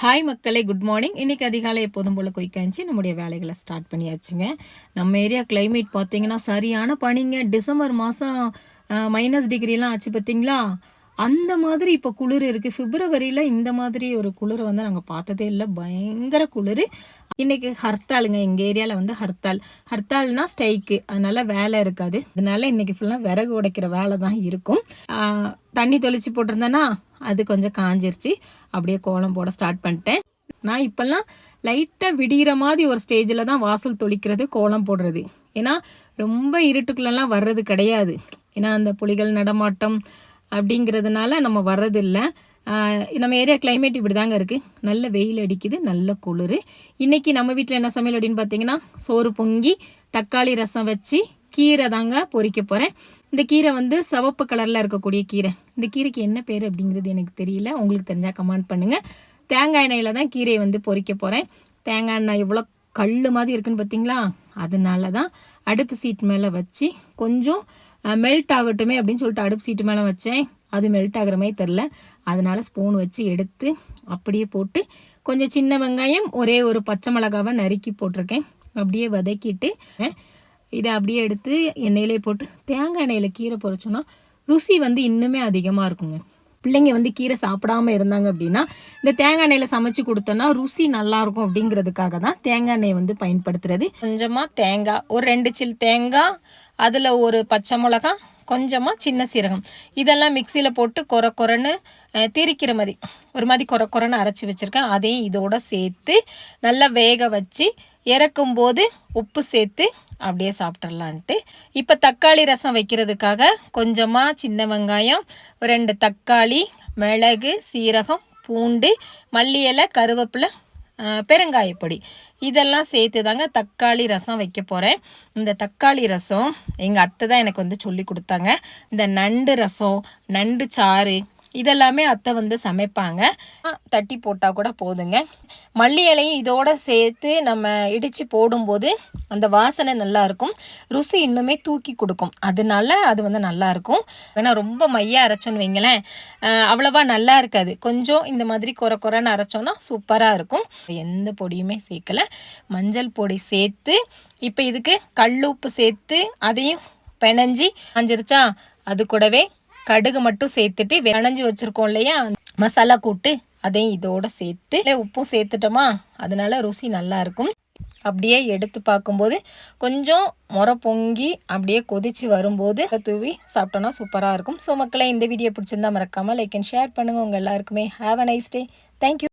Hi மக்களே, good morning. இன்றைக்கி அதிகாலை எப்போதும் போல் குயிக்காச்சு நம்முடைய வேலைகளை ஸ்டார்ட் பண்ணியாச்சுங்க. நம்ம ஏரியா கிளைமேட் பார்த்தீங்கன்னா சரியான பனிங்க. டிசம்பர் மாதம் -டிகிரிலாம் ஆச்சு பார்த்தீங்களா? அந்த மாதிரி இப்போ குளிர் இருக்குது. பிப்ரவரியில் இந்த மாதிரி ஒரு குளிரை வந்து நாங்கள் பார்த்ததே இல்லை. பயங்கர குளிர். இன்றைக்கி ஹர்த்தாலுங்க. எங்கள் ஏரியாவில் வந்து ஹர்த்தால்னா ஸ்ட்ரைக்கு. அதனால் வேலை இருக்காது. அதனால இன்றைக்கி ஃபுல்லாக விறகு உடைக்கிற வேலை தான் இருக்கும். தண்ணி தெளித்து போட்டிருந்தேன்னா அது கொஞ்சம் காஞ்சிருச்சு. அப்படியே கோலம் போட ஸ்டார்ட் பண்ணிட்டேன். நான் இப்போல்லாம் லைட்டாக விடிகிற மாதிரி ஒரு ஸ்டேஜில் தான் வாசல் தொளிக்கிறது, கோலம் போடுறது. ஏன்னா ரொம்ப இருட்டுக்குள்ளெல்லாம் வர்றது கிடையாது. ஏன்னா அந்த புலிகள் நடமாட்டம் அப்படிங்கிறதுனால நம்ம வர்றதில்லை. நம்ம ஏரியா கிளைமேட் இப்படி தாங்க இருக்குது. நல்ல வெயில் அடிக்குது, நல்ல குளிர். இன்றைக்கி நம்ம வீட்டில் என்ன சமையல் அப்படின்னு பார்த்தீங்கன்னா, சோறு பொங்கி தக்காளி ரசம் வச்சு கீரை தாங்க பொரிக்க போகிறேன். இந்த கீரை வந்து சிவப்பு கலரில் இருக்கக்கூடிய கீரை. இந்த கீரைக்கு என்ன பேர் அப்படிங்கிறது எனக்கு தெரியல. உங்களுக்கு தெரிஞ்சால் கமெண்ட் பண்ணுங்கள். தேங்காய் எண்ணெயில் தான் கீரையை வந்து பொரிக்க போகிறேன். தேங்காய் எண்ணெய் எவ்வளோ கல் மாதிரி இருக்குன்னு பார்த்தீங்களா? அதனால தான் அடுப்பு சீட் மேலே வச்சு கொஞ்சம் மெல்ட் ஆகட்டுமே அப்படின்னு சொல்லிட்டு அடுப்பு சீட்டு மேலே வச்சேன். அது மெல்ட் ஆகிற மாதிரி தெரில. அதனால் ஸ்பூன் வச்சு எடுத்து அப்படியே போட்டு கொஞ்சம் சின்ன வெங்காயம் ஒரே ஒரு பச்சை மிளகாவை நறுக்கி போட்டிருக்கேன். அப்படியே வதக்கிட்டு இதை அப்படியே எடுத்து எண்ணெயிலே போட்டு தேங்காய் எண்ணெயில் கீரை பொரிச்சோன்னா ருசி வந்து இன்னுமே அதிகமாக இருக்குங்க. பிள்ளைங்க வந்து கீரை சாப்பிடாமல் இருந்தாங்க அப்படின்னா இந்த தேங்காய் எண்ணெயில் சமைச்சு கொடுத்தோன்னா ருசி நல்லாயிருக்கும். அப்படிங்கிறதுக்காக தான் தேங்காய் எண்ணெயை வந்து பயன்படுத்துறது. கொஞ்சமாக தேங்காய், ஒரு 2 சில் தேங்காய், அதில் ஒரு பச்சை மிளகா, கொஞ்சமாக சின்ன சீரகம், இதெல்லாம் மிக்சியில் போட்டு கொரன்னு திரிக்கிற மாதிரி ஒரு மாதிரி கொரன்னு அரைச்சி வச்சுருக்கேன். அதையும் இதோடு சேர்த்து நல்லா வேக வச்சு இறக்கும்போது உப்பு சேர்த்து அப்படியே சாப்பிட்றலான்ட்டு. இப்போ தக்காளி ரசம் வைக்கிறதுக்காக கொஞ்சமாக சின்ன வெங்காயம், 2 தக்காளி, மிளகு, சீரகம், பூண்டு, மல்லி இலை, கருவேப்பிலை, பெருங்காயப்பொடி இதெல்லாம் சேர்த்து தாங்க தக்காளி ரசம் வைக்க போகிறேன். இந்த தக்காளி ரசம் எங்கள் அத்தை தான் எனக்கு வந்து சொல்லி கொடுத்தாங்க. இந்த நண்டு ரசம், நண்டு சாறு இதெல்லாமே அத்தை வந்து சமைப்பாங்க. தட்டி போட்டால் கூட போதுங்க. மல்லி இலையும் இதோடு சேர்த்து நம்ம இடித்து போடும்போது அந்த வாசனை நல்லாயிருக்கும், ருசி இன்னுமே தூக்கி கொடுக்கும். அதனால அது வந்து நல்லாயிருக்கும். ஏன்னா ரொம்ப மையாக அரைச்சோன்னு வைங்களேன், அவ்வளோவா நல்லா இருக்காது. கொஞ்சம் இந்த மாதிரி கொரன்னு அரைச்சோன்னா சூப்பராக இருக்கும். எந்த பொடியுமே சேர்க்கலை. மஞ்சள் பொடி சேர்த்து இப்போ இதுக்கு கல் உப்பு சேர்த்து அதையும் பிணைஞ்சி அஞ்சிருச்சா. அது கூடவே கடுகு மட்டும் சேர்த்துட்டு விளைஞ்சி வச்சுருக்கோம் இல்லையா மசாலா கூட்டு, அதையும் இதோடு சேர்த்து உப்பும் சேர்த்துட்டோமா, அதனால ருசி நல்லாயிருக்கும். அப்படியே எடுத்து பார்க்கும்போது கொஞ்சம் முறை பொங்கி அப்படியே கொதித்து வரும்போது தூவி சாப்பிட்டோன்னா சூப்பராக இருக்கும். ஸோ மக்களை, இந்த வீடியோ பிடிச்சிருந்தா மறக்காமல் லைக் அண்ட் ஷேர் பண்ணுங்கள். உங்கள் எல்லாருக்குமே have a nice day. Thank you.